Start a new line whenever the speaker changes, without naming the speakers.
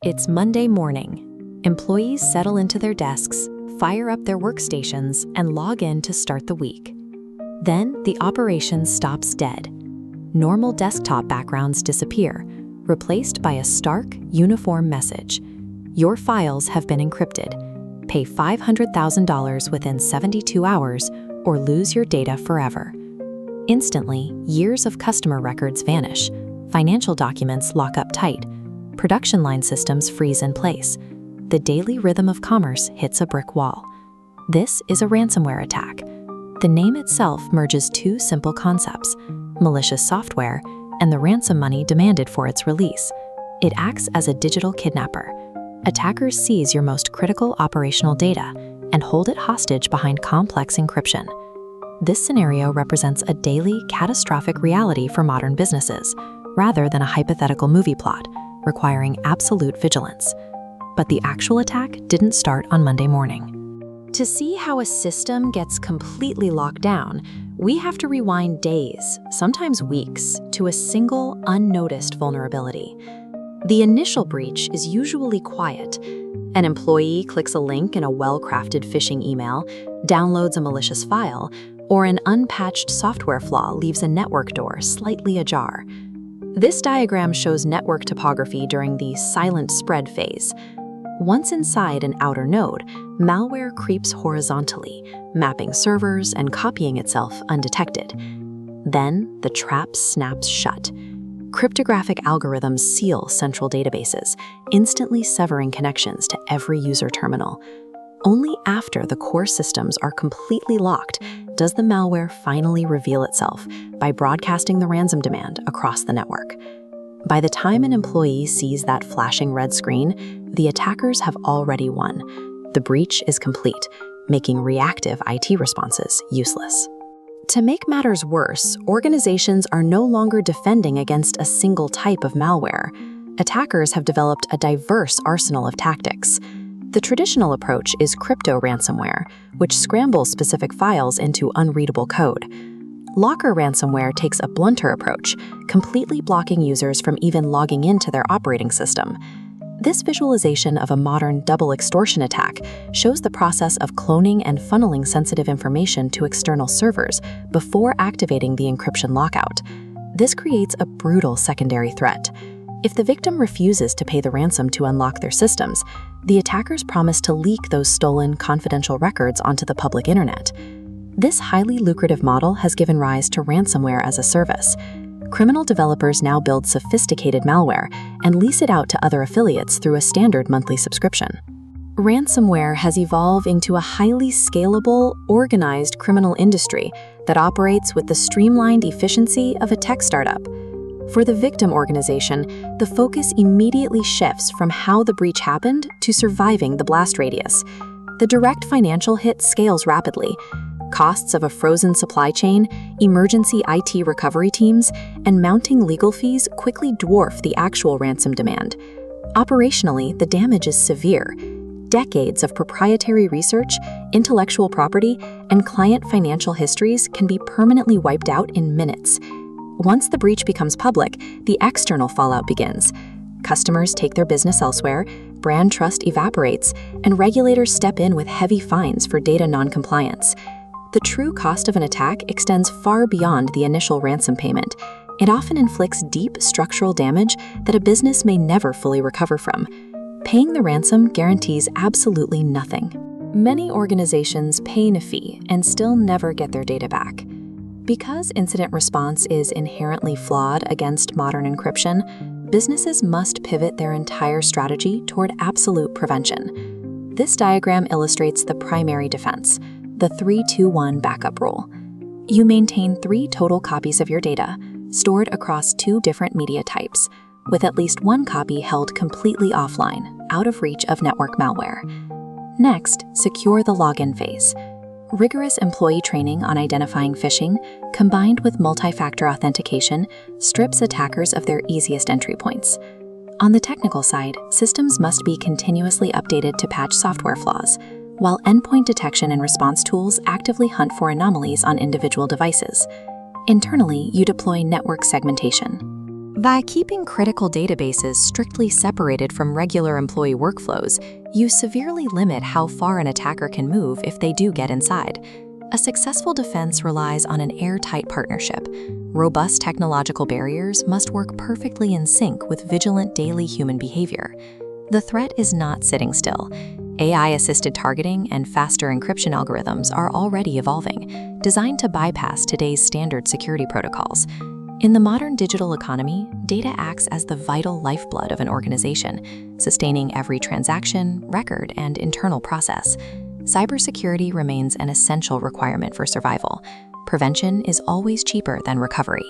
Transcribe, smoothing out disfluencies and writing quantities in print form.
It's Monday morning. Employees settle into their desks, fire up their workstations, and log in to start the week. Then the operation stops dead. Normal desktop backgrounds disappear, replaced by a stark, uniform message. Your files have been encrypted. Pay $500,000 within 72 hours or lose your data forever. Instantly, years of customer records vanish. Financial documents lock up tight. Production line systems freeze in place. The daily rhythm of commerce hits a brick wall. This is a ransomware attack. The name itself merges two simple concepts: malicious software and the ransom money demanded for its release. It acts as a digital kidnapper. Attackers seize your most critical operational data and hold it hostage behind complex encryption. This scenario represents a daily, catastrophic reality for modern businesses, rather than a hypothetical movie plot, requiring absolute vigilance. But the actual attack didn't start on Monday morning. To see how a system gets completely locked down, we have to rewind days, sometimes weeks, to a single, unnoticed vulnerability. The initial breach is usually quiet. An employee clicks a link in a well-crafted phishing email, downloads a malicious file, or an unpatched software flaw leaves a network door slightly ajar. This diagram shows network topography during the silent spread phase. Once inside an outer node, malware creeps horizontally, mapping servers and copying itself undetected. Then the trap snaps shut. Cryptographic algorithms seal central databases, instantly severing connections to every user terminal. Only after the core systems are completely locked does the malware finally reveal itself by broadcasting the ransom demand across the network. By the time an employee sees that flashing red screen, the attackers have already won. The breach is complete, making reactive IT responses useless. To make matters worse, organizations are no longer defending against a single type of malware. Attackers have developed a diverse arsenal of tactics. The traditional approach is crypto ransomware, which scrambles specific files into unreadable code. Locker ransomware takes a blunter approach, completely blocking users from even logging into their operating system. This visualization of a modern double extortion attack shows the process of cloning and funneling sensitive information to external servers before activating the encryption lockout. This creates a brutal secondary threat. If the victim refuses to pay the ransom to unlock their systems, the attackers promise to leak those stolen, confidential records onto the public internet. This highly lucrative model has given rise to ransomware as a service. Criminal developers now build sophisticated malware and lease it out to other affiliates through a standard monthly subscription. Ransomware has evolved into a highly scalable, organized criminal industry that operates with the streamlined efficiency of a tech startup. For the victim organization, the focus immediately shifts from how the breach happened to surviving the blast radius. The direct financial hit scales rapidly. Costs of a frozen supply chain, emergency IT recovery teams, and mounting legal fees quickly dwarf the actual ransom demand. Operationally, the damage is severe. Decades of proprietary research, intellectual property, and client financial histories can be permanently wiped out in minutes. Once the breach becomes public, the external fallout begins. Customers take their business elsewhere, brand trust evaporates, and regulators step in with heavy fines for data non-compliance. The true cost of an attack extends far beyond the initial ransom payment. It often inflicts deep structural damage that a business may never fully recover from. Paying the ransom guarantees absolutely nothing. Many organizations pay a fee and still never get their data back. Because incident response is inherently flawed against modern encryption, businesses must pivot their entire strategy toward absolute prevention. This diagram illustrates the primary defense, the 3-2-1 backup rule. You maintain 3 total copies of your data, stored across 2 different media types, with at least 1 copy held completely offline, out of reach of network malware. Next, secure the login phase. Rigorous employee training on identifying phishing, combined with multi-factor authentication, strips attackers of their easiest entry points. On the technical side, systems must be continuously updated to patch software flaws, while endpoint detection and response tools actively hunt for anomalies on individual devices. Internally, you deploy network segmentation. By keeping critical databases strictly separated from regular employee workflows, you severely limit how far an attacker can move if they do get inside. A successful defense relies on an airtight partnership. Robust technological barriers must work perfectly in sync with vigilant daily human behavior. The threat is not sitting still. AI-assisted targeting and faster encryption algorithms are already evolving, designed to bypass today's standard security protocols. In the modern digital economy, data acts as the vital lifeblood of an organization, sustaining every transaction, record, and internal process. Cybersecurity remains an essential requirement for survival. Prevention is always cheaper than recovery.